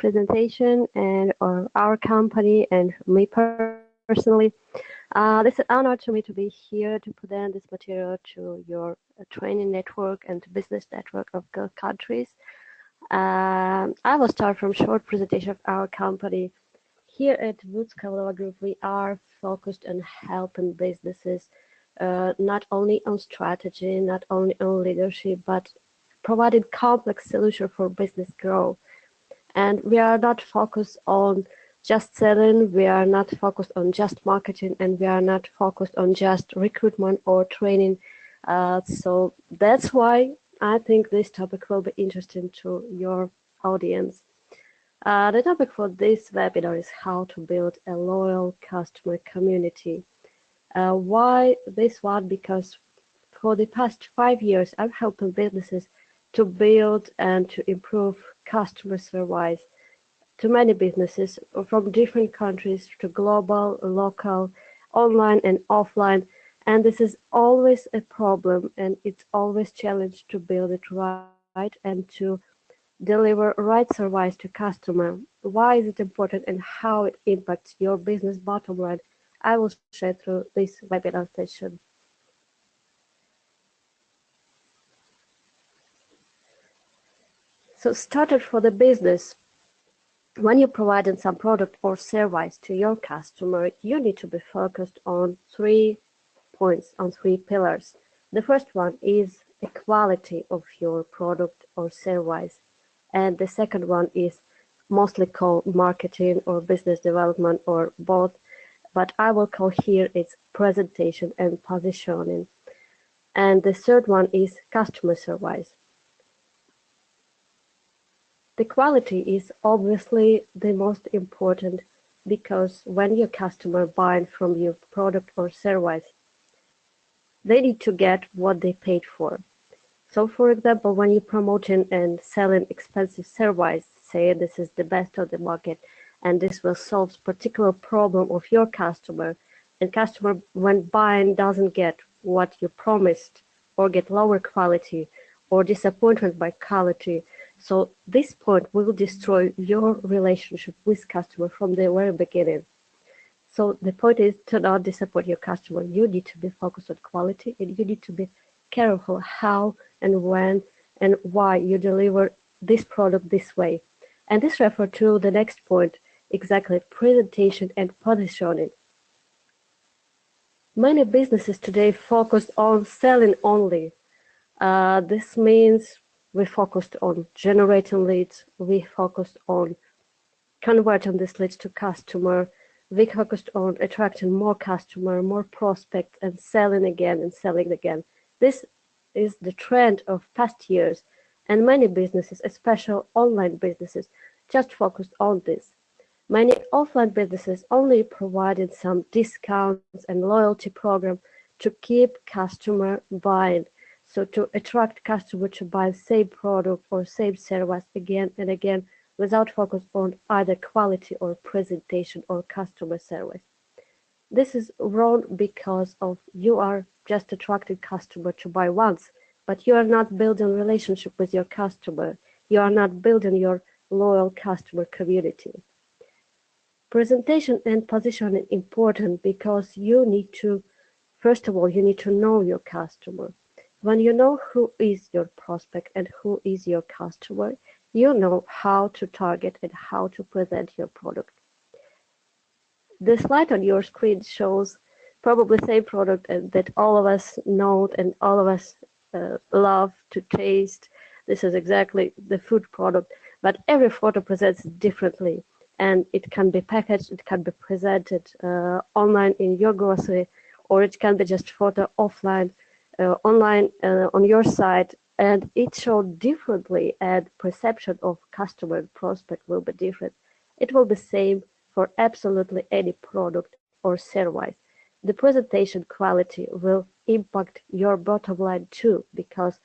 presentation and our company and me personally. This is an honor to me to be here to present this material to your training network and business network of Gulf countries. I will start from short presentation of our company. Here at Woods Kovalova Group, we are focused on helping businesses not only on strategy, not only on leadership, but providing complex solutions for business growth. And we are not focused on just selling, we are not focused on just marketing, and we are not focused on just recruitment or training. So that's why I think this topic will be interesting to your audience. The topic for this webinar is how to build a loyal customer community. Why this one? Because for the past 5 years, I've helped businesses to build and to improve customer service to many businesses from different countries to global, local, online and offline. And this is always a problem, and it's always challenge to build it right and to deliver right service to customer. Why is it important and how it impacts your business bottom line? I will share through this webinar session. So started for the business. When you're providing some product or service to your customer, you need to be focused on 3 points, on 3 pillars. The first one is the quality of your product or service. And the second one is mostly called marketing or business development or both. But I will call here it's presentation and positioning. And the third one is customer service. The quality is obviously the most important because when your customer buys from your product or service, they need to get what they paid for. So for example, when you're promoting and selling expensive service, say this is the best of the market and this will solve particular problem of your customer, and customer when buying doesn't get what you promised or get lower quality or disappointment by quality. So this point will destroy your relationship with customer from the very beginning. So the point is to not disappoint your customer. You need to be focused on quality, and you need to be careful how and when and why you deliver this product this way. And this refers to the next point, exactly presentation and positioning. Many businesses today focus on selling only. This means we focused on generating leads, we focused on converting these leads to customer, we focused on attracting more customer, more prospects, and selling again and selling again. This is the trend of past years, and many businesses, especially online businesses, just focused on this. Many offline businesses only provided some discounts and loyalty program to keep customer buying. So to attract customers to buy the same product or same service again and again without focus on either quality or presentation or customer service. This is wrong because of you are just attracting customer to buy once, but you are not building relationship with your customer. You are not building your loyal customer community. Presentation and positioning important because you need to, first of all, you need to know your customer. When you know who is your prospect and who is your customer, you know how to target and how to present your product. The slide on your screen shows probably the same product that all of us know and all of us love to taste. This is exactly the food product, but every photo presents differently, and it can be packaged, it can be presented online in your grocery, or it can be just photo offline. Online on your site, and it showed differently, and perception of customer and prospect will be different. It will be same for absolutely any product or service. The presentation quality will impact your bottom line too, because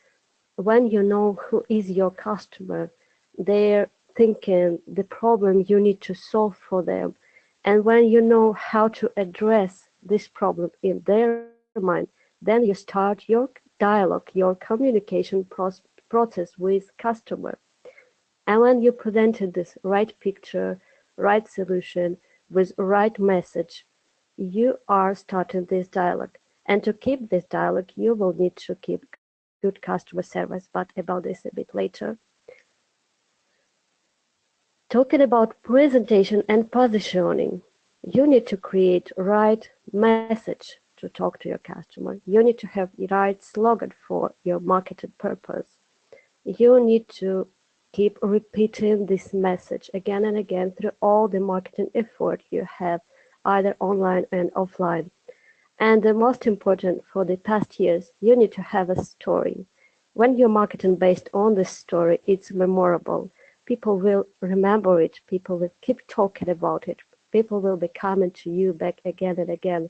when you know who is your customer, they're thinking the problem you need to solve for them, and when you know how to address this problem in their mind, then you start your dialogue, your communication process with customer. And when you presented this right picture, right solution with right message, you are starting this dialogue. And to keep this dialogue, you will need to keep good customer service, but about this a bit later. Talking about presentation and positioning, you need to create right message to talk to your customer. You need to have the right slogan for your marketing purpose. You need to keep repeating this message again and again through all the marketing effort you have, either online and offline. And the most important for the past years, you need to have a story. When you're marketing based on this story, it's memorable. People will remember it. People will keep talking about it. People will be coming to you back again and again.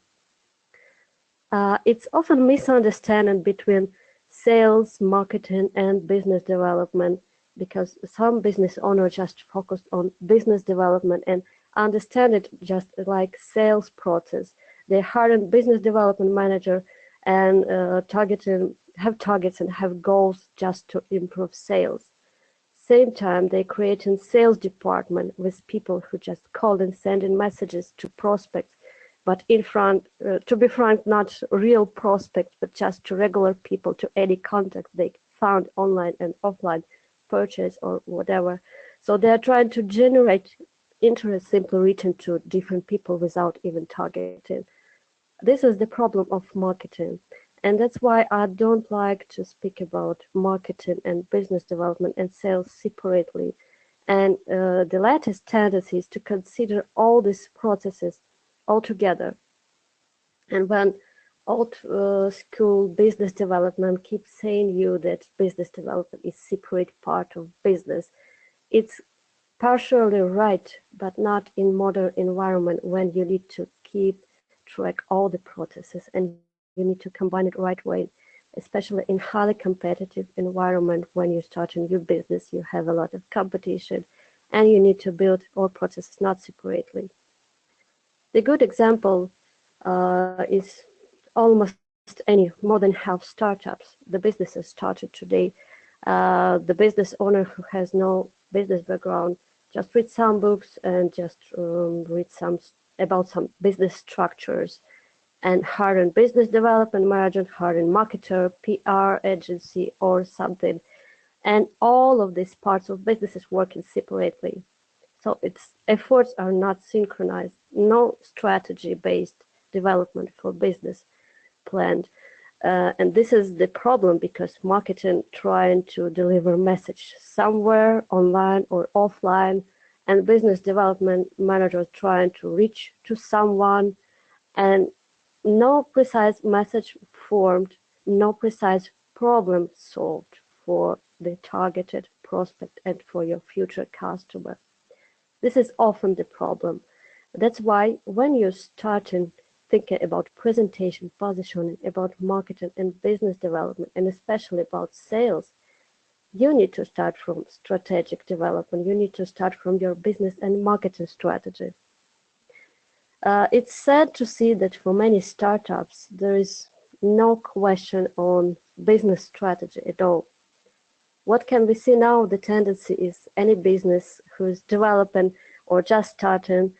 It's often misunderstanding between sales, marketing, and business development because some business owners just focus on business development and understand it just like sales process. They hire a business development manager and have targets and have goals just to improve sales. Same time, they create a sales department with people who just call and send in messages to prospects, but to be frank, not real prospects, but just to regular people, to any contacts they found online and offline, purchase or whatever. So they are trying to generate interest simply written to different people without even targeting. This is the problem of marketing. And that's why I don't like to speak about marketing and business development and sales separately. And the latest tendency is to consider all these processes all together. And when old school business development keeps saying you that business development is separate part of business, it's partially right, but not in modern environment when you need to keep track all the processes and you need to combine it right way, especially in highly competitive environment. When you start a new business, you have a lot of competition and you need to build all processes not separately. The good example is almost any more than half startups, the businesses started today. The business owner who has no business background just read some books and just read some about some business structures and hire a business development manager, hire a marketer, PR agency or something. And all of these parts of businesses working separately. So its efforts are not synchronized, no strategy-based development for business planned. And this is the problem because marketing trying to deliver message somewhere online or offline, and business development managers trying to reach to someone, and no precise message formed, no precise problem solved for the targeted prospect and for your future customer. This is often the problem. That's why when you're starting thinking about presentation, positioning, about marketing and business development, and especially about sales, you need to start from strategic development. You need to start from your business and marketing strategy. It's sad to see that for many startups, there is no question on business strategy at all. What can we see now? The tendency is any business who's developing or just starting,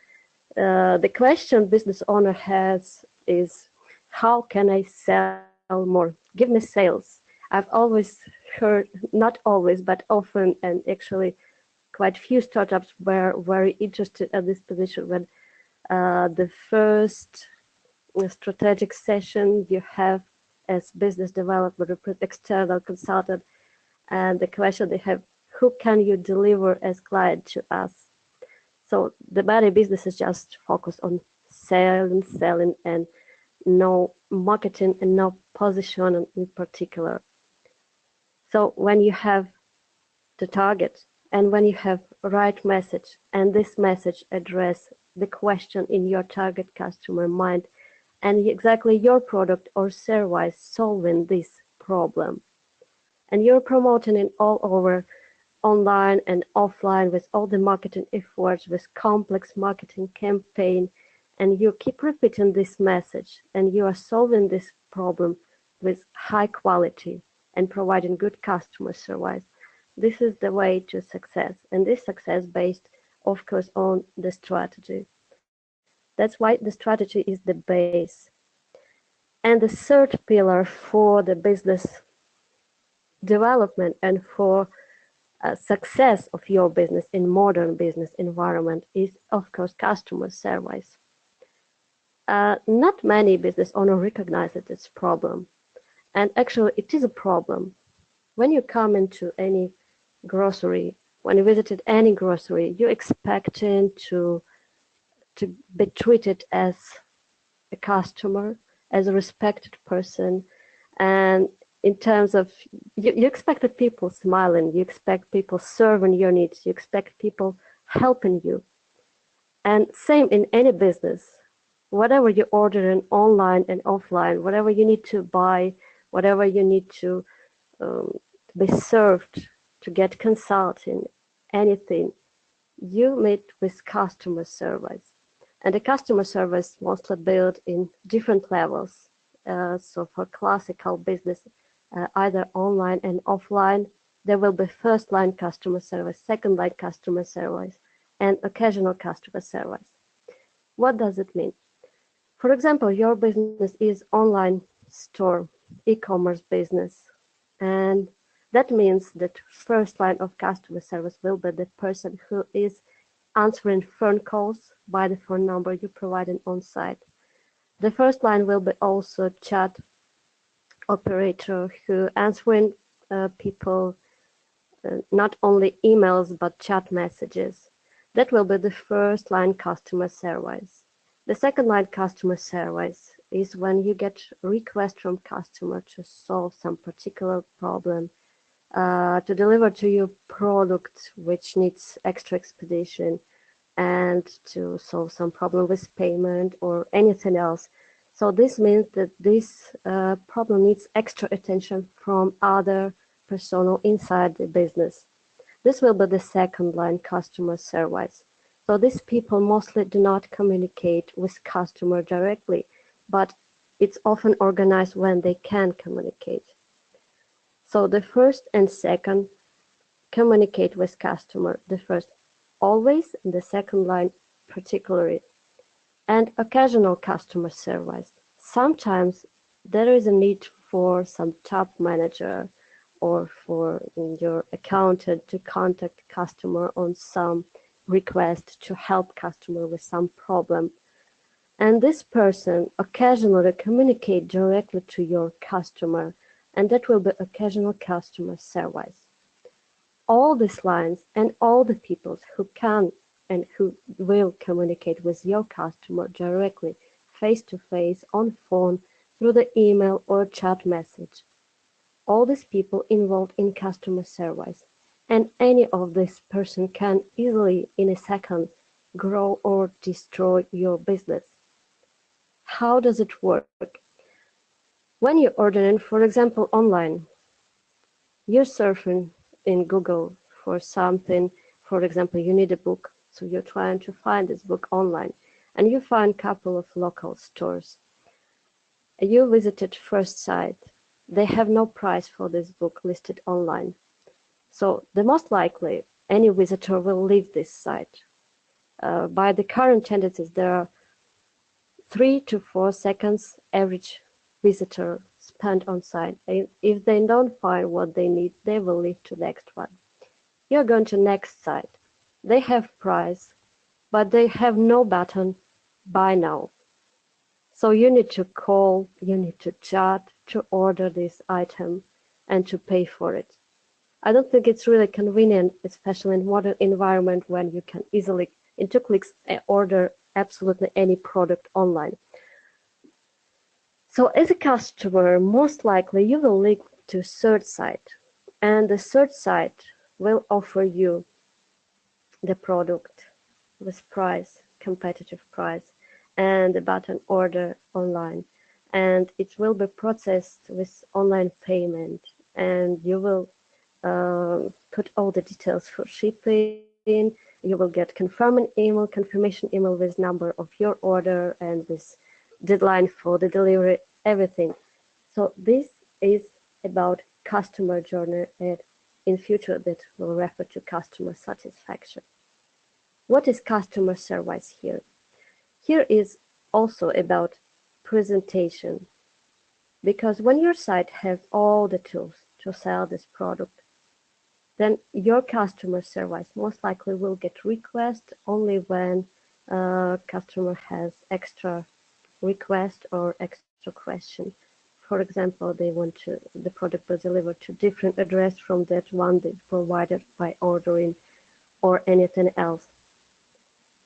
the question business owner has is, how can I sell more? Give me sales. I've always heard, not always, but often, and actually quite few startups were very interested at this position when the first strategic session you have as business developer, external consultant, and the question they have, who can you deliver as client to us? So the many businesses just focus on selling, and no marketing and no position in particular. So when you have the target and when you have right message and this message address the question in your target customer mind and exactly your product or service solving this problem, and you're promoting it all over online and offline with all the marketing efforts, with complex marketing campaign, and you keep repeating this message and you are solving this problem with high quality and providing good customer service, This is the way to success, and this success based, of course, on the strategy. That's why the strategy is the base. And the third pillar for the business development and for success of your business in modern business environment is, of course, customer service. Not many business owners recognize that it's a problem, and actually, it is a problem. When you come into any grocery, when you visited any grocery, you're expecting to be treated as a customer, as a respected person, and in terms of you expected people smiling, you expect people serving your needs, you expect people helping you. And same in any business, whatever you order in online and offline, whatever you need to buy, whatever you need to be served, to get consulting, anything, you meet with customer service. And the customer service mostly built in different levels. So for classical business, either online and offline, there will be first line customer service, second line customer service, and occasional customer service. What does it mean? For example, your business is online store, e-commerce business, and that means that first line of customer service will be the person who is answering phone calls by the phone number you provided on site. The first line will be also chat operator who answering people not only emails but chat messages. That will be the first line customer service. The second line customer service is when you get request from customer to solve some particular problem, to deliver to you product which needs extra expedition, and to solve some problem with payment or anything else. So this means that this problem needs extra attention from other personnel inside the business. This will be the second line customer service. So these people mostly do not communicate with customer directly, but it's often organized when they can communicate. So the first and second communicate with customer. The first always, and the second line particularly. And occasional customer service. Sometimes there is a need for some top manager or for your accountant to contact customer on some request to help customer with some problem. And this person occasionally communicate directly to your customer, and that will be occasional customer service. All these lines and all the people who can and who will communicate with your customer directly, face to face, on phone, through the email or chat message. All these people involved in customer service, and any of this person can easily, in a second, grow or destroy your business. How does it work? When you're ordering, for example, online, you're surfing in Google for something. For example, you need a book, so you're trying to find this book online, and you find a couple of local stores. You visited first site. They have no price for this book listed online. So the most likely, any visitor will leave this site. By the current tendencies, there are 3 to 4 seconds average visitor spent on site. If they don't find what they need, they will leave to next one. You're going to next site. They have price, but they have no button buy now. So you need to call, you need to chat to order this item and to pay for it. I don't think it's really convenient, especially in modern environment when you can easily, in 2 clicks, order absolutely any product online. So as a customer, most likely you will link to third site, and the third site will offer you the product with price, competitive price, and the button order online. And it will be processed with online payment, and you will put all the details for shipping. You will get confirmation email with number of your order and with deadline for the delivery, everything. So this is about customer journey at in future that will refer to customer satisfaction. What is customer service here? Here is also about presentation, because when your site has all the tools to sell this product, then your customer service most likely will get requests only when customer has extra request or extra question. For example, they want the product be delivered to different address from that one they provided by ordering or anything else.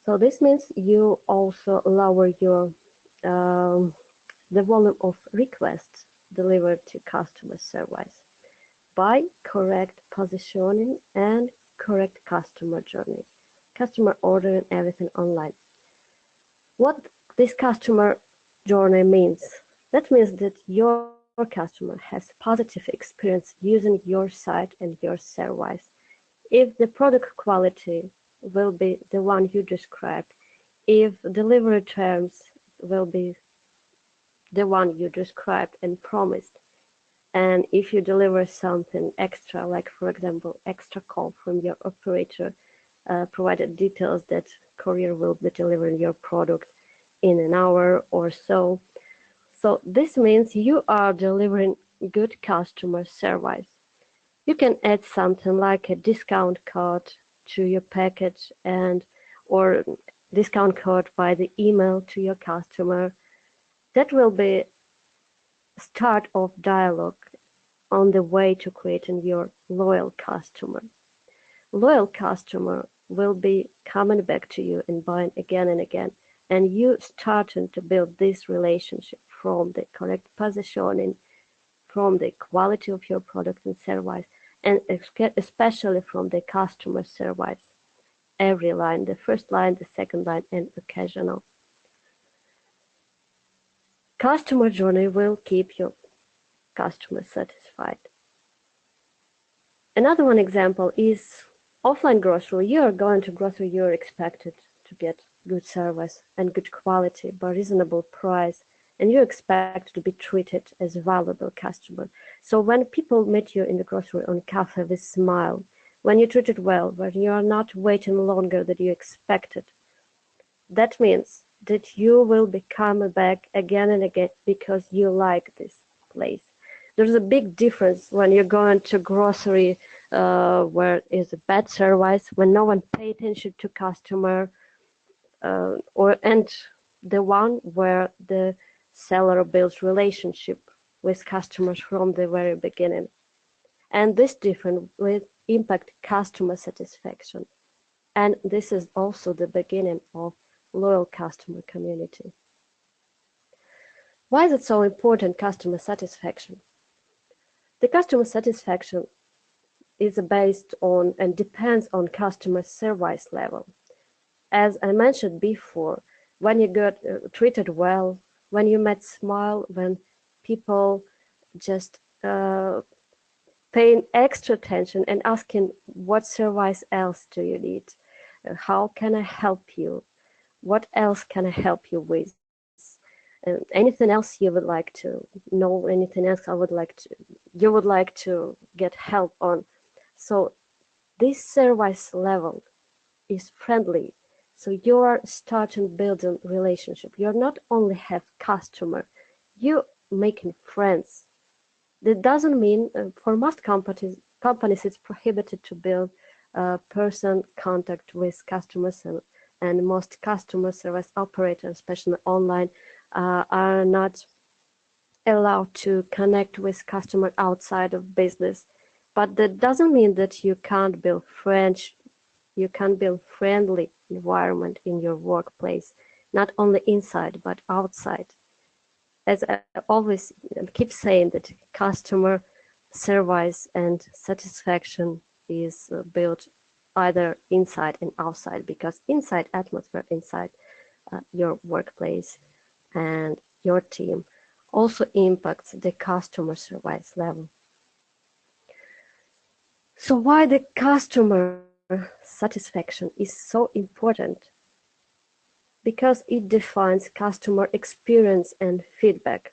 So this means you also lower your the volume of requests delivered to customer service by correct positioning and correct customer journey, customer ordering everything online. What this customer journey means? That means that your customer has positive experience using your site and your service. If the product quality will be the one you described, if delivery terms will be the one you described and promised, and if you deliver something extra, like for example, extra call from your operator, provided details that courier will be delivering your product in an hour or so. So this means you are delivering good customer service. You can add something like a discount code to your package or discount code by the email to your customer. That will be start of dialogue on the way to creating your loyal customer. Loyal customer will be coming back to you and buying again and again, and you starting to build this relationship from the correct positioning, from the quality of your product and service, and especially from the customer service. Every line, the first line, the second line, and occasional. Customer journey will keep your customer satisfied. Another one example is offline grocery. You are going to grocery, you're expected to get good service and good quality by reasonable price, and you expect to be treated as a valuable customer. So when people meet you in the grocery on cafe with smile, when you're treated well, when you are not waiting longer than you expected, that means that you will be coming back again and again because you like this place. There's a big difference when you're going to grocery where is a bad service, when no one pay attention to customer, and the one where the seller builds relationship with customers from the very beginning. And this difference will impact customer satisfaction. And this is also the beginning of loyal customer community. Why is it so important, customer satisfaction? The customer satisfaction is based on and depends on customer service level. As I mentioned before, when you got treated well, when you met smile, when people just paying extra attention and asking what service else do you need, how can I help you, what else can I help you with, anything else you would like to know, anything else you would like to get help on. So this service level is friendly. So you are starting building relationship. You're not only have customer, you making friends. That doesn't mean for most companies it's prohibited to build person contact with customers, and most customer service operators, especially online, are not allowed to connect with customer outside of business. But that doesn't mean that you can't build friendly environment in your workplace, not only inside but outside. As I always keep saying, that customer service and satisfaction is built either inside and outside, because inside atmosphere, inside your workplace and your team also impacts the customer service level. So why the customer satisfaction is so important? Because it defines customer experience and feedback.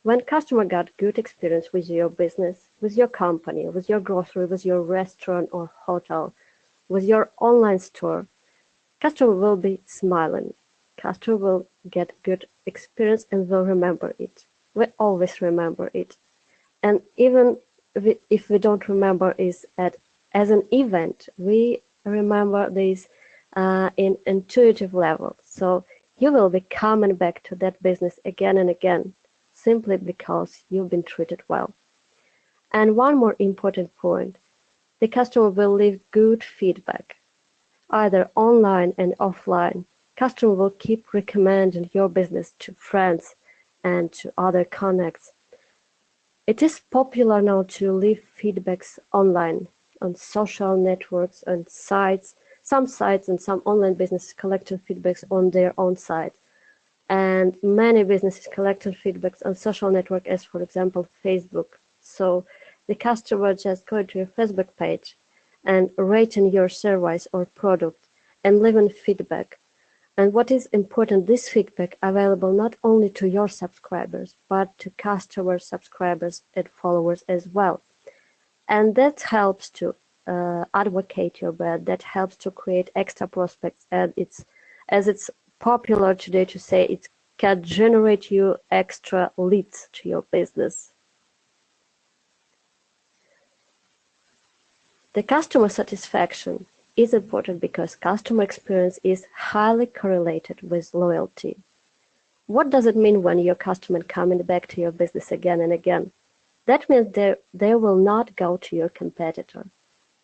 When customer got good experience with your business, with your company, with your grocery, with your restaurant or hotel, with your online store, customer will be smiling. Customer will get good experience and will remember it. We always remember it. And even if we don't remember it as an event, we remember this in intuitive level. So you will be coming back to that business again and again, simply because you've been treated well. And one more important point, the customer will leave good feedback, either online and offline. Customer will keep recommending your business to friends and to other connects. It is popular now to leave feedbacks online, on social networks and sites. Some sites and some online businesses collecting feedbacks on their own site. And many businesses collecting feedbacks on social network as, for example, Facebook. So the customer just go to your Facebook page and rating your service or product and leaving feedback. And what is important, this feedback available not only to your subscribers, but to customer subscribers and followers as well. And that helps to advocate your brand, that helps to create extra prospects. And as it's popular today to say, it can generate you extra leads to your business. The customer satisfaction is important because customer experience is highly correlated with loyalty. What does it mean when your customer coming back to your business again and again? That means they will not go to your competitor.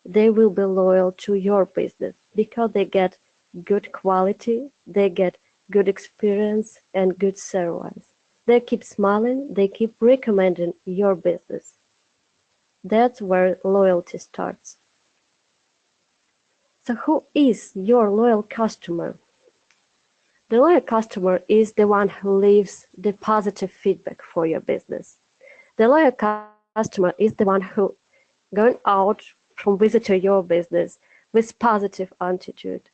They will be loyal to your business because they get good quality, they get good experience and good service. They keep smiling, they keep recommending your business. That's where loyalty starts. So who is your loyal customer? The loyal customer is the one who leaves the positive feedback for your business. The loyal customer is the one who going out from visiting your business with positive attitude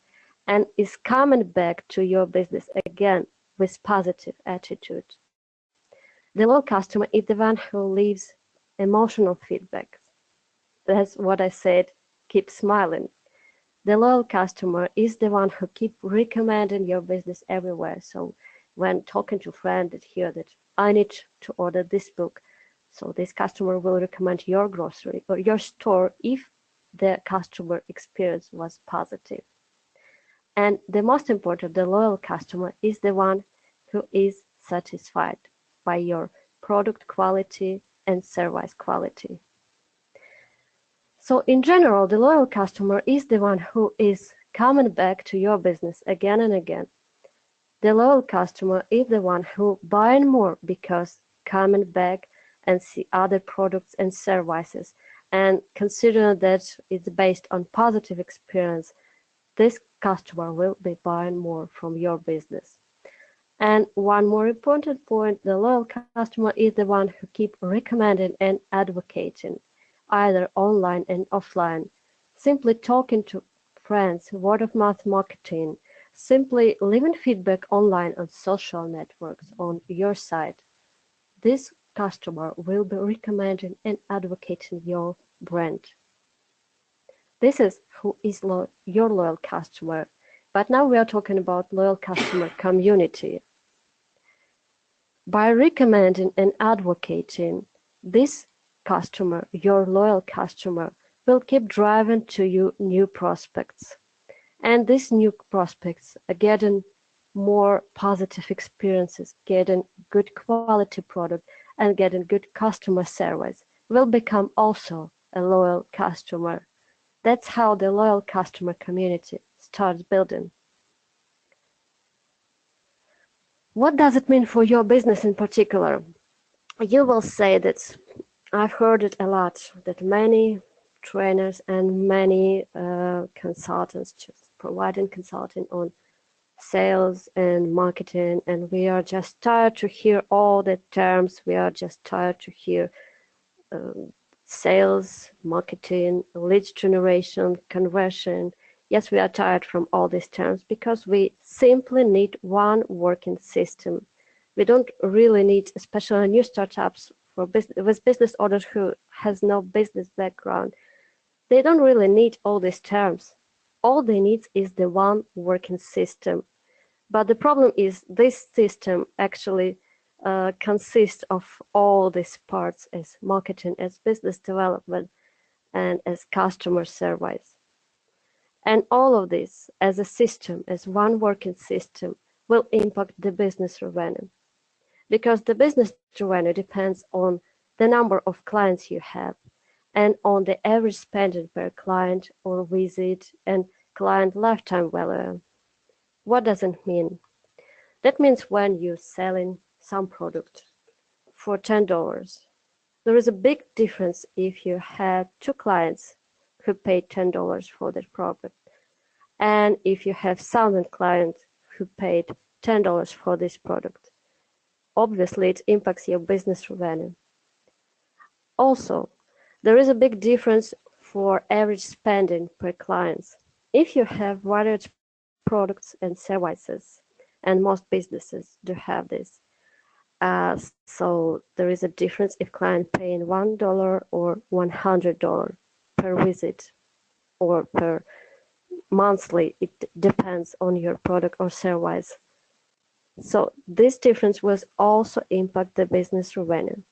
and is coming back to your business again with positive attitude. The loyal customer is the one who leaves emotional feedback. That's what I said, keep smiling. The loyal customer is the one who keep recommending your business everywhere. So when talking to friends that hear that I need to order this book, so this customer will recommend your grocery or your store if the customer experience was positive. And the most important, the loyal customer is the one who is satisfied by your product quality and service quality. So in general, the loyal customer is the one who is coming back to your business again and again. The loyal customer is the one who buying more because coming back and see other products and services, and consider that it's based on positive experience, this customer will be buying more from your business. And one more important point, the loyal customer is the one who keep recommending and advocating, either online and offline, simply talking to friends, word of mouth marketing, simply leaving feedback online on social networks on your site. This customer will be recommending and advocating your brand. This is who is your loyal customer. But now we are talking about loyal customer community. By recommending and advocating, this customer, your loyal customer, will keep driving to you new prospects. And these new prospects are getting more positive experiences, getting good quality product, and getting good customer service, will become also a loyal customer. That's how the loyal customer community starts building. What does it mean for your business in particular? You will say that I've heard it a lot, that many trainers and many consultants just providing consulting on sales and marketing, and we are just tired to hear all the terms. We are just tired to hear sales, marketing, lead generation, conversion. Yes, we are tired from all these terms because we simply need one working system We don't really need especially new startups for with business owners who has no business background. They don't really need all these terms. All they need is the one working system. But the problem is this system actually consists of all these parts as marketing, as business development, and as customer service. And all of this as a system, as one working system, will impact the business revenue. Because the business revenue depends on the number of clients you have and on the average spending per client or visit and client lifetime value. What does it mean? That means when you're selling some product for $10, there is a big difference if you have two clients who paid $10 for that product, and if you have 1,000 clients who paid $10 for this product. Obviously, it impacts your business revenue. Also, there is a big difference for average spending per client. If you have varied products and services, and most businesses do have this, so there is a difference if client paying $1 or $100 per visit or per monthly. It depends on your product or service. So this difference will also impact the business revenue.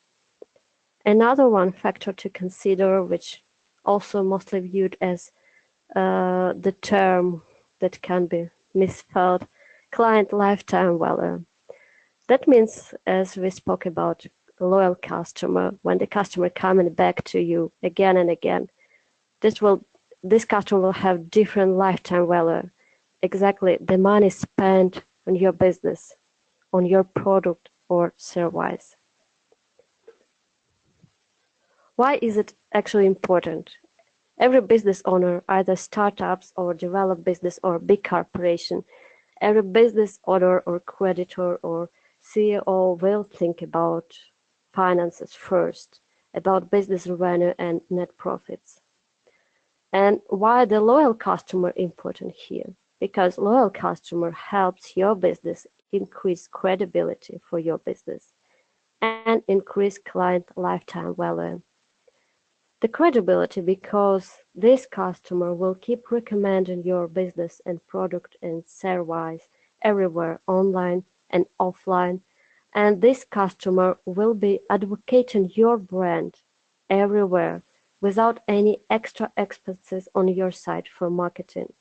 Another one factor to consider, which also mostly viewed as the term that can be misspelled, client lifetime value. That means, as we spoke about, a loyal customer, when the customer coming back to you again and again, this customer will have different lifetime value. Exactly the money spent on your business, on your product or service. Why is it actually important? Every business owner, either startups or developed business or big corporation, every business owner or creditor or CEO will think about finances first, about business revenue and net profits. And why the loyal customer important here? Because loyal customer helps your business increase credibility for your business and increase client lifetime value. The credibility because this customer will keep recommending your business and product and service everywhere, online and offline, and this customer will be advocating your brand everywhere without any extra expenses on your side for marketing.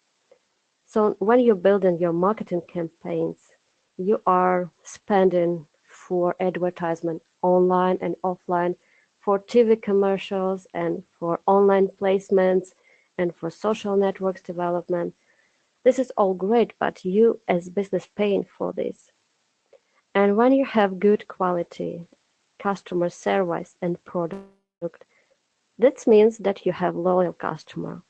So when you're building your marketing campaigns, you are spending for advertisement online and offline, for TV commercials and for online placements and for social networks development. This is all great, but you as business paying for this. And when you have good quality customer service and product, that means that you have loyal customer.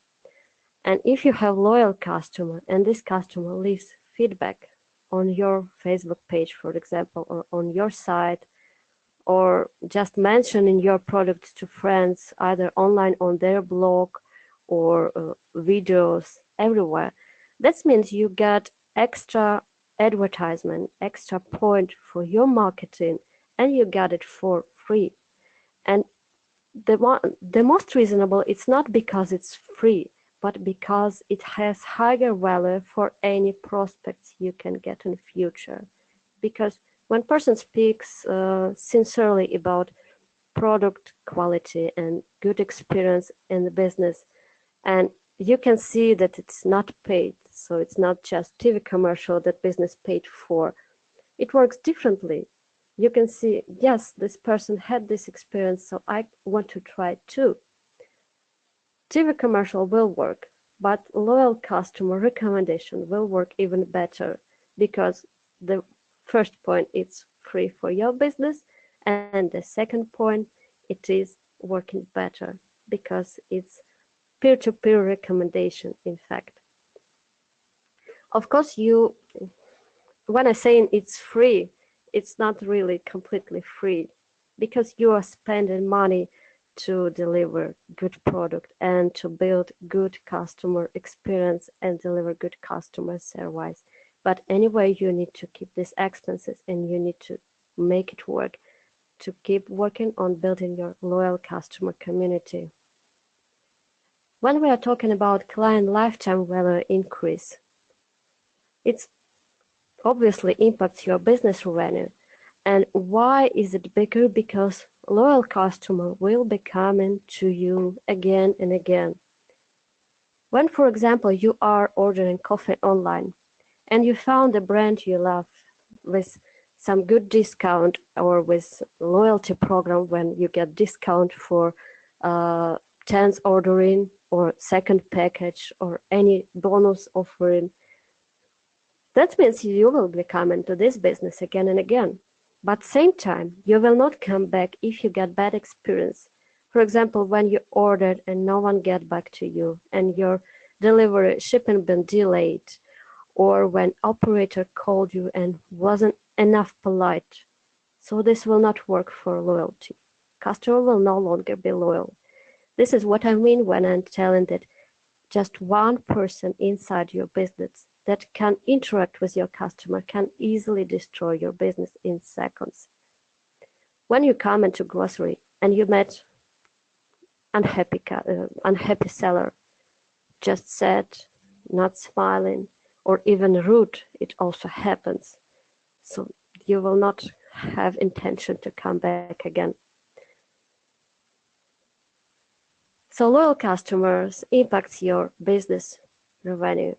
And if you have loyal customer and this customer leaves feedback on your Facebook page, for example, or on your site, or just mentioning your product to friends, either online on their blog or videos everywhere, that means you get extra advertisement, extra point for your marketing, and you get it for free. And the most reasonable, it's not because it's free, but because it has higher value for any prospects you can get in future. Because when person speaks sincerely about product quality and good experience in the business, and you can see that it's not paid, so it's not just TV commercial that business paid for. It works differently. You can see, yes, this person had this experience, so I want to try it too. TV commercial will work, but loyal customer recommendation will work even better because the first point, it's free for your business, and the second point, it is working better because it's peer-to-peer recommendation, in fact. Of course, when I say it's free, it's not really completely free because you are spending money to deliver good product and to build good customer experience and deliver good customer service. But anyway, you need to keep these expenses and you need to make it work, to keep working on building your loyal customer community. When we are talking about client lifetime value increase, it obviously impacts your business revenue. And why is it bigger? Because loyal customer will be coming to you again and again. When, for example, you are ordering coffee online and you found a brand you love with some good discount or with loyalty program when you get discount for 10th ordering or second package or any bonus offering, that means you will be coming to this business again and again. But same time, you will not come back if you get bad experience. For example, when you ordered and no one get back to you and your delivery shipping been delayed, or when operator called you and wasn't enough polite. So this will not work for loyalty. Customer will no longer be loyal. This is what I mean when I'm telling that just one person inside your business that can interact with your customer can easily destroy your business in seconds. When you come into grocery and you met unhappy seller, just sad, not smiling, or even rude, it also happens. So you will not have intention to come back again. So loyal customers impacts your business revenue.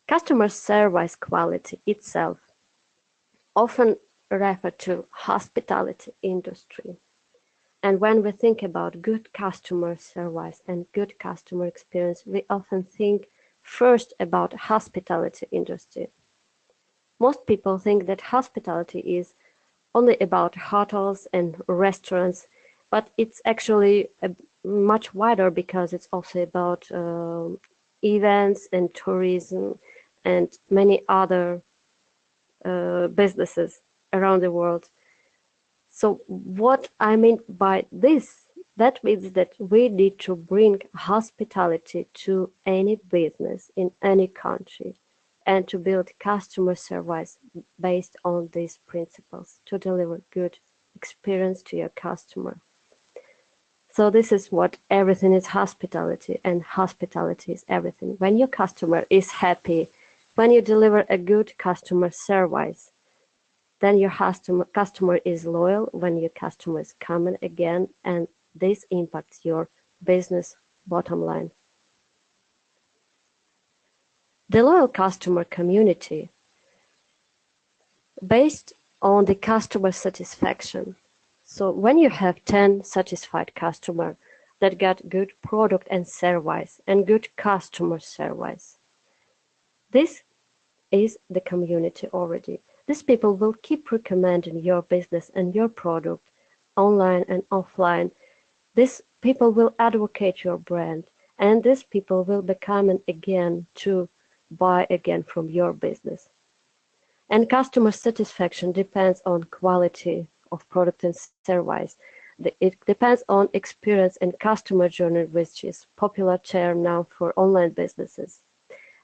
Customer service quality itself, often referred to hospitality industry. And when we think about good customer service and good customer experience, we often think first about hospitality industry. Most people think that hospitality is only about hotels and restaurants, but it's actually much wider because it's also about events and tourism and many other businesses around the world. So what I mean by this, that means that we need to bring hospitality to any business in any country and to build customer service based on these principles to deliver good experience to your customer. So this is what everything is hospitality, and hospitality is everything. When your customer is happy, when you deliver a good customer service, then your customer is loyal, when your customer is coming again, and this impacts your business bottom line. The loyal customer community, based on the customer satisfaction. So when you have 10 satisfied customers that get good product and service and good customer service, this is the community already. These people will keep recommending your business and your product online and offline. These people will advocate your brand, and these people will be coming again to buy again from your business. And customer satisfaction depends on quality of product and service. It depends on experience and customer journey, which is a popular term now for online businesses.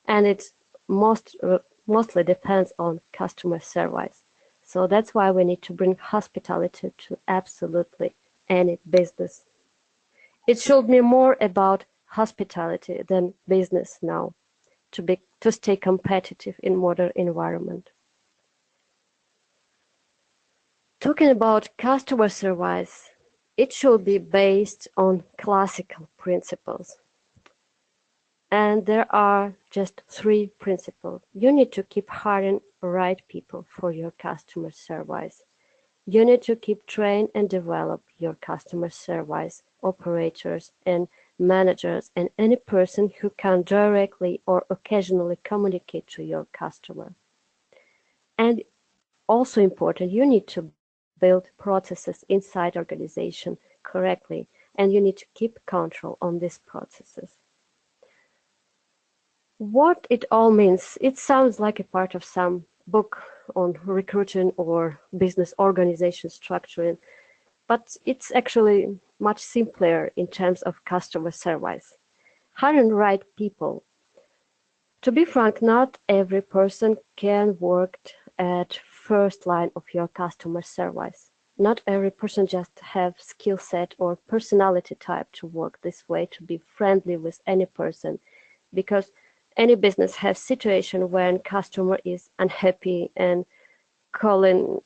And it mostly depends on customer service. So that's why we need to bring hospitality to absolutely any business. It should be more about hospitality than business now to stay competitive in modern environment. Talking about customer service, it should be based on classical principles. And there are just 3 principles. You need to keep hiring right people for your customer service. You need to keep train and develop your customer service operators and managers and any person who can directly or occasionally communicate to your customer. And also important, you need to build processes inside organization correctly, and you need to keep control on these processes. What it all means, it sounds like a part of some book on recruiting or business organization structuring, but it's actually much simpler in terms of customer service. Hiring right people. To be frank, not every person can work at first line of your customer service. Not every person just have skill set or personality type to work this way, to be friendly with any person, because any business has situation when customer is unhappy and calling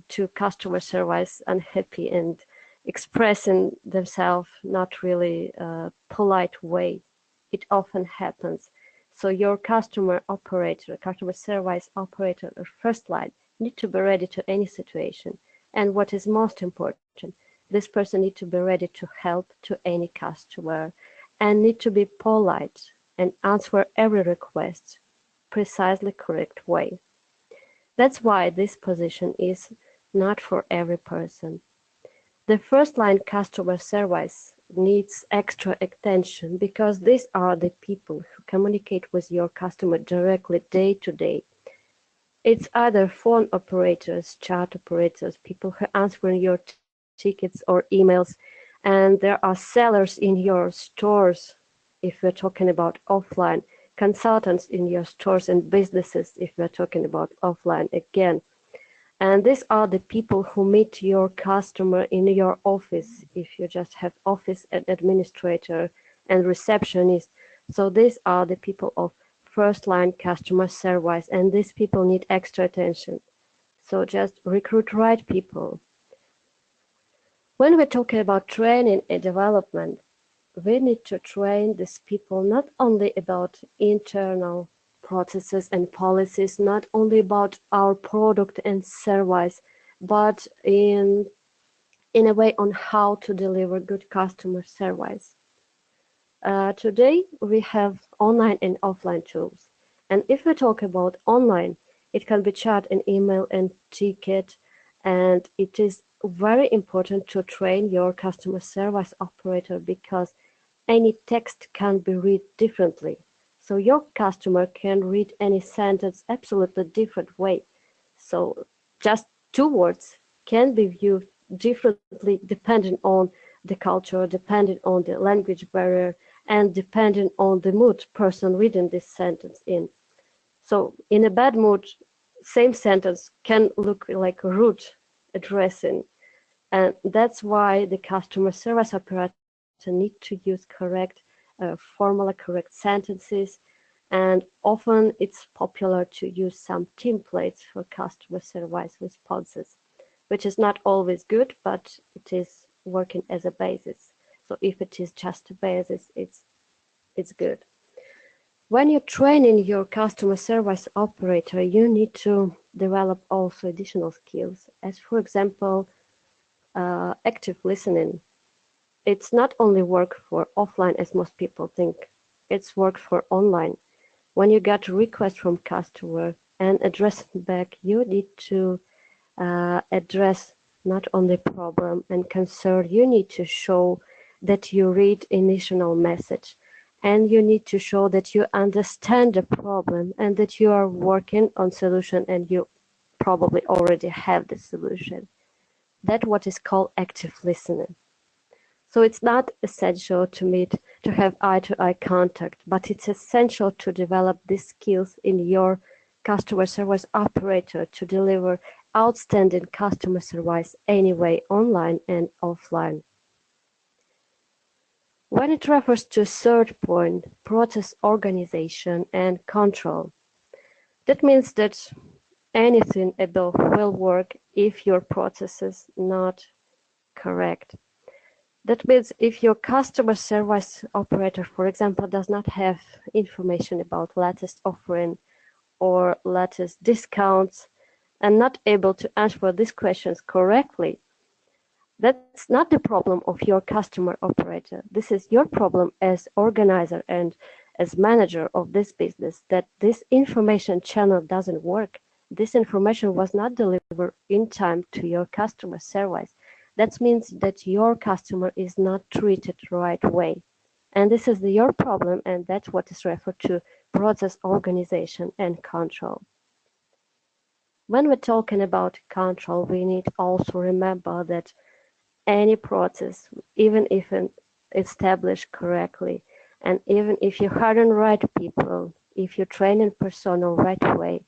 to customer service unhappy and expressing themselves not really polite way. It often happens. So your customer service operator or first line need to be ready to any situation. And what is most important, this person need to be ready to help to any customer and need to be polite and answer every request precisely correct way. That's why this position is not for every person. The first line customer service needs extra attention because these are the people who communicate with your customer directly day to day. It's either phone operators, chat operators, people who answer your tickets or emails, and there are sellers in your stores if we're talking about offline, consultants in your stores and businesses if we're talking about offline again. And these are the people who meet your customer in your office if you just have office administrator and receptionist. So these are the people of first line customer service, and these people need extra attention. So just recruit right people. When we're talking about training and development, we need to train these people not only about internal processes and policies, not only about our product and service, but in a way on how to deliver good customer service. Today, we have online and offline tools. And if we talk about online, it can be chat and email and ticket. And it is very important to train your customer service operator because any text can be read differently. So your customer can read any sentence absolutely different way. So just two words can be viewed differently depending on the culture, depending on the language barrier, and depending on the mood person reading this sentence in. So in a bad mood, same sentence can look like rude addressing. And that's why the customer service operator need to use correct formula, correct sentences. And often it's popular to use some templates for customer service responses, which is not always good, but it is working as a basis. So if it is just a basis, it's good. When you're training your customer service operator, you need to develop also additional skills, as for example, active listening. It's not only work for offline as most people think, it's work for online. When you get a request from customer and address it back, you need to address not only problem and concern, you need to show that you read initial message, and you need to show that you understand the problem and that you are working on solution and you probably already have the solution. That's what is called active listening. So it's not essential to have eye-to-eye contact, but it's essential to develop these skills in your customer service operator to deliver outstanding customer service anyway, online and offline. When it refers to third point, process organization and control, that means that anything above will work if your process is not correct. That means if your customer service operator, for example, does not have information about latest offering or latest discounts and not able to answer these questions correctly, that's not the problem of your customer operator. This is your problem as organizer and as manager of this business, that this information channel doesn't work. This information was not delivered in time to your customer service. That means that your customer is not treated the right way. And this is your problem, and that's what is referred to process organization and control. When we're talking about control, we need also remember that any process, even if established correctly, and even if you hire the right people, if you train in personnel right way,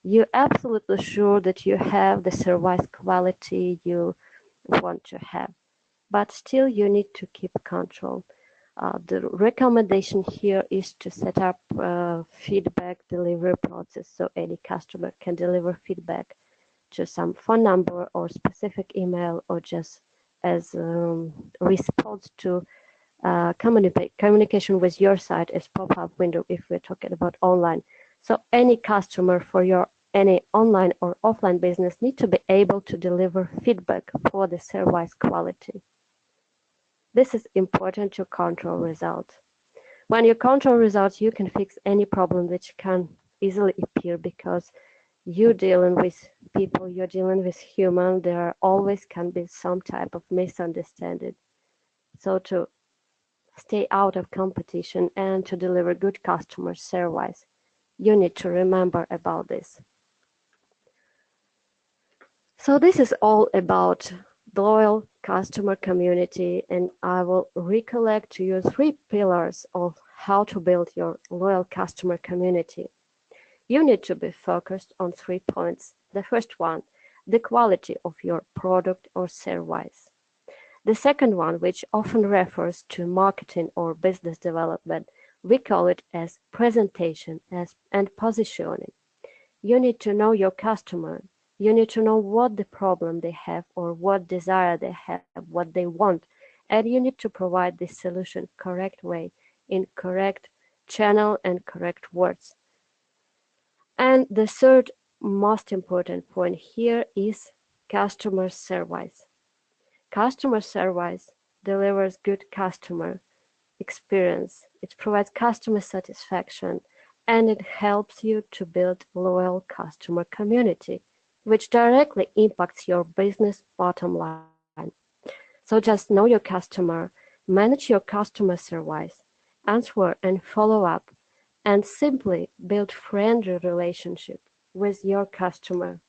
You're absolutely sure that you have the service quality you want to have, but still you need to keep control. The recommendation here is to set up a feedback delivery process so any customer can deliver feedback to some phone number or specific email or just as response to communication with your site as pop-up window if we're talking about online. So any customer for your any online or offline business need to be able to deliver feedback for the service quality. This is important to control results. When you control results, you can fix any problem which can easily appear because you're dealing with people, you're dealing with human, there always can be some type of misunderstanding. So to stay out of competition and to deliver good customer service, you need to remember about this. So this is all about loyal customer community, and I will recollect to you 3 pillars of how to build your loyal customer community. You need to be focused on 3 points. The first one, the quality of your product or service. The second one, which often refers to marketing or business development, we call it as presentation and positioning. You need to know your customer. You need to know what the problem they have or what desire they have, what they want, and you need to provide this solution correct way, in correct channel and correct words. And the third most important point here is customer service. Customer service delivers good customer experience. It provides customer satisfaction, and it helps you to build loyal customer community, which directly impacts your business bottom line. So just know your customer, manage your customer service, answer and follow up, and simply build friendly relationship with your customer.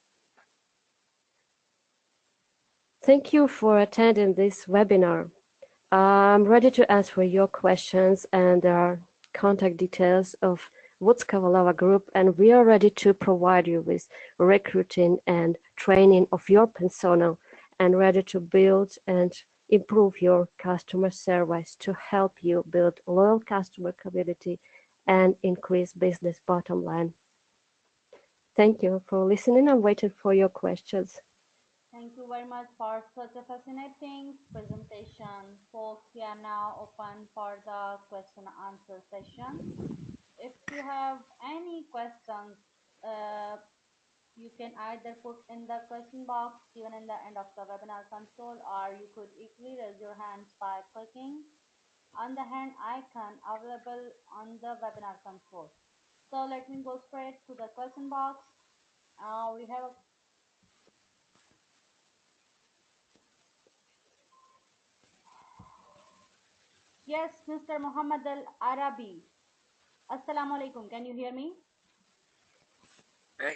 Thank you for attending this webinar. I'm ready to answer your questions, and there are contact details of Woods Kovalova Group, and we are ready to provide you with recruiting and training of your personnel and ready to build and improve your customer service to help you build loyal customer community and increase business bottom line. Thank you for listening. I'm waiting for your questions. Thank you very much for such a fascinating presentation. Folks, we are now open for the question and answer session. If you have any questions, uh, you can either put in the question box given in the end of the webinar console, or you could equally raise your hands by clicking on the hand icon available on the webinar console. So let me go straight to the question box. We have a yes, Mr. Muhammad Al Arabi. Assalamu alaikum. Can you hear me?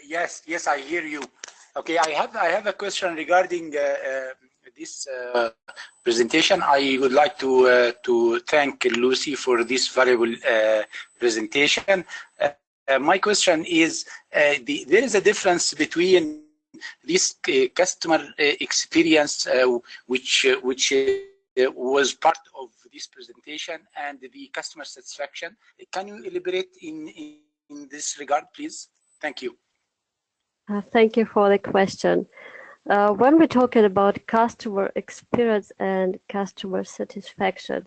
Yes, I hear you. Okay, I have a question regarding this presentation. I would like to thank Lucy for this valuable presentation. My question is, there is a difference between this customer experience, which was part of this presentation, and the customer satisfaction. Can you elaborate in this regard, please? Thank you. Thank you for the question. When we're talking about customer experience and customer satisfaction,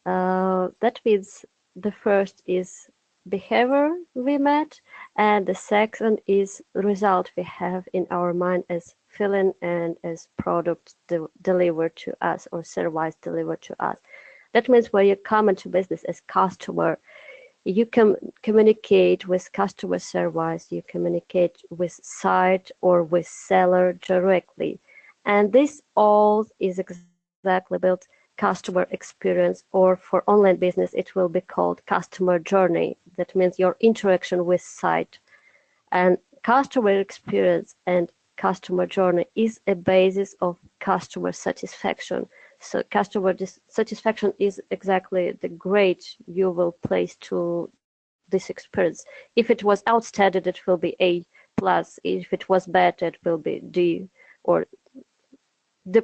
that means the first is behavior we met, and the second is result we have in our mind as feeling and as product delivered to us or service delivered to us. That means when you come into business as customer, you can communicate with customer service, you communicate with site or with seller directly. And this all is exactly built customer experience, or for online business, it will be called customer journey. That means your interaction with site. And customer experience and customer journey is a basis of customer satisfaction. So customer satisfaction is exactly the grade you will place to this experience. If it was outstanding, it will be A. plus. If it was bad, it will be D, or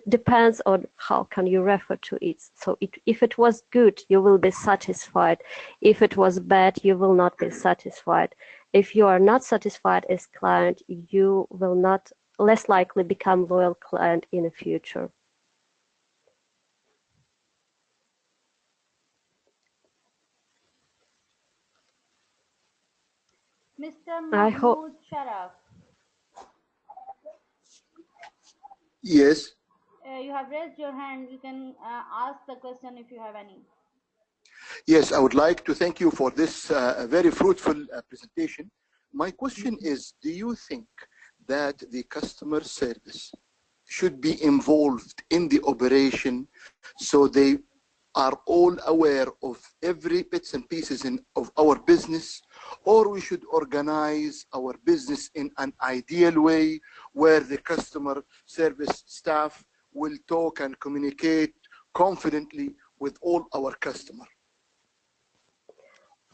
depends on how can you refer to it. So if it was good, you will be satisfied. If it was bad, you will not be satisfied. If you are not satisfied as client, you will not less likely become loyal client in the future. Mr. I hope. Mahmoud Sharaf, Yes. you have raised your hand. You can ask the question if you have any. Yes, I would like to thank you for this very fruitful presentation. My question is, do you think that the customer service should be involved in the operation so they are all aware of every bits and pieces of our business, or we should organize our business in an ideal way where the customer service staff will talk and communicate confidently with all our customers?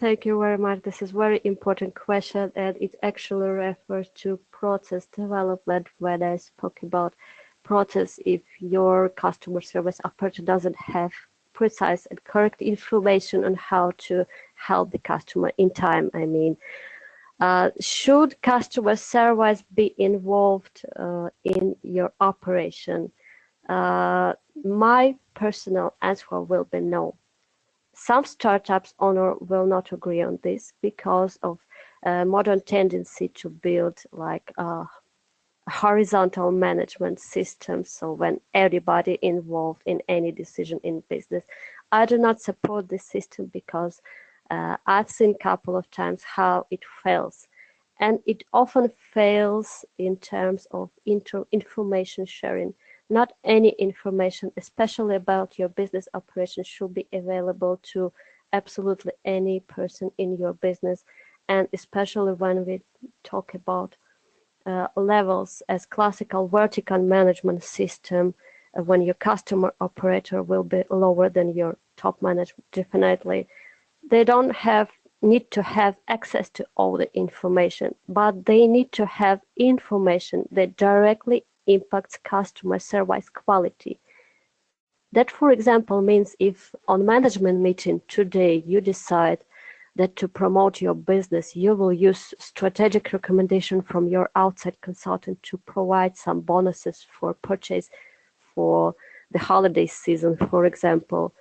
Thank you very much. This is a very important question, and it actually refers to process development. When I spoke about process, if your customer service operator doesn't have precise and correct information on how to help the customer in time, I mean, should customer service be involved in your operation? My personal answer will be no. Some startups owner will not agree on this because of modern tendency to build like a horizontal management system. So when everybody involved in any decision in business, I do not support this system because I've seen a couple of times how it fails. And it often fails in terms of information sharing. Not any information, especially about your business operation, should be available to absolutely any person in your business. And especially when we talk about levels as classical vertical management system, when your customer operator will be lower than your top management, definitely. They don't need to have access to all the information, but they need to have information that directly impacts customer service quality. That, for example, means if on management meeting today you decide that to promote your business, you will use strategic recommendation from your outside consultant to provide some bonuses for purchase for the holiday season, for example,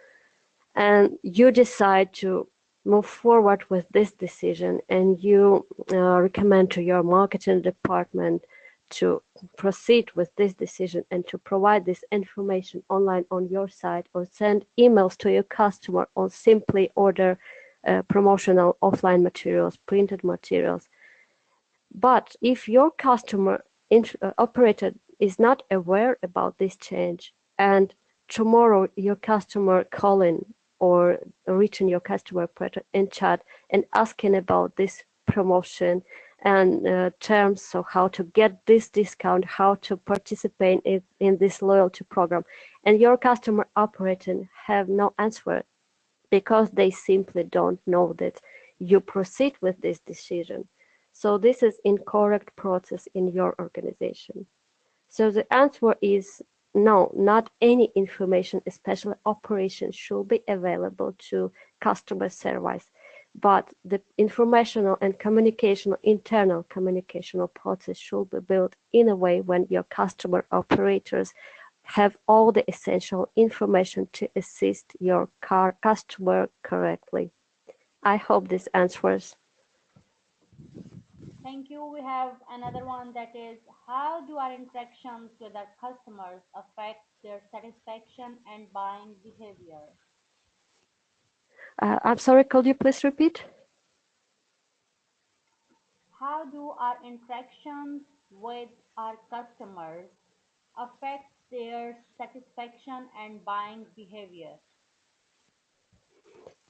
and you decide to move forward with this decision, and you recommend to your marketing department to proceed with this decision and to provide this information online on your site, or send emails to your customer, or simply order promotional offline materials, printed materials. But if your customer operator is not aware about this change, and tomorrow your customer calling or reaching your customer operator in chat and asking about this promotion and terms, so how to get this discount, how to participate in this loyalty program, and your customer operator have no answer because they simply don't know that you proceed with this decision. So this is incorrect process in your organization. So the answer is no, not any information, especially operations, should be available to customer service. But the informational and internal communicational process should be built in a way when your customer operators have all the essential information to assist your customer correctly. I hope this answers. Thank you. We have another one, that is, how do our interactions with our customers affect their satisfaction and buying behavior? I'm sorry, could you please repeat? How do our interactions with our customers affect their satisfaction and buying behavior?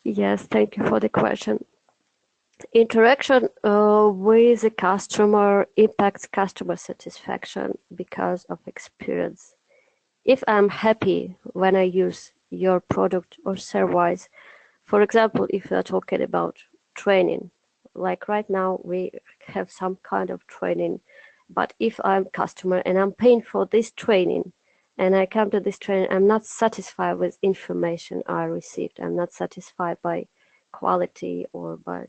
Yes, thank you for the question. Interaction with the customer impacts customer satisfaction because of experience. If I'm happy when I use your product or service, for example, if we are talking about training, like right now, we have some kind of training, but if I'm customer and I'm paying for this training, and I come to this training, I'm not satisfied with information I received. I'm not satisfied by quality or by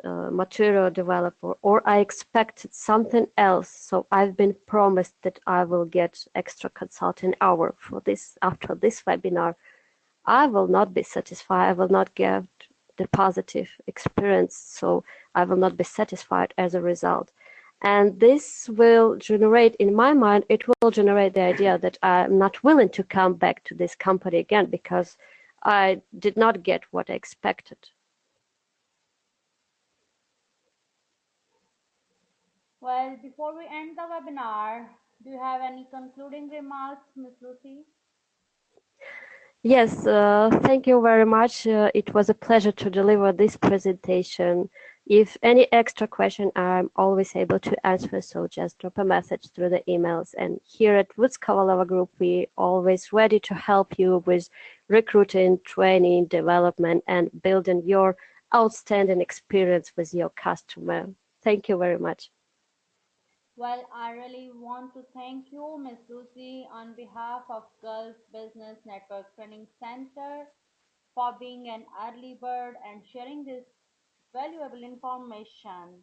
material developer, or I expected something else. So I've been promised that I will get extra consulting hour for this after this webinar. I will not be satisfied. I will not get the positive experience. So I will not be satisfied as a result. And this will generate, in my mind, it will generate the idea that I'm not willing to come back to this company again because I did not get what I expected. Well, before we end the webinar, do you have any concluding remarks, Miss Lucy? Yes, thank you very much. It was a pleasure to deliver this presentation. If any extra question, I'm always able to answer, so just drop a message through the emails. And here at Woods Kovalova Group, we always ready to help you with recruiting, training, development, and building your outstanding experience with your customer. Thank you very much. Well, I really want to thank you, Miss Lucy, on behalf of Gulf Business Network Training Center for being an early bird and sharing this valuable information.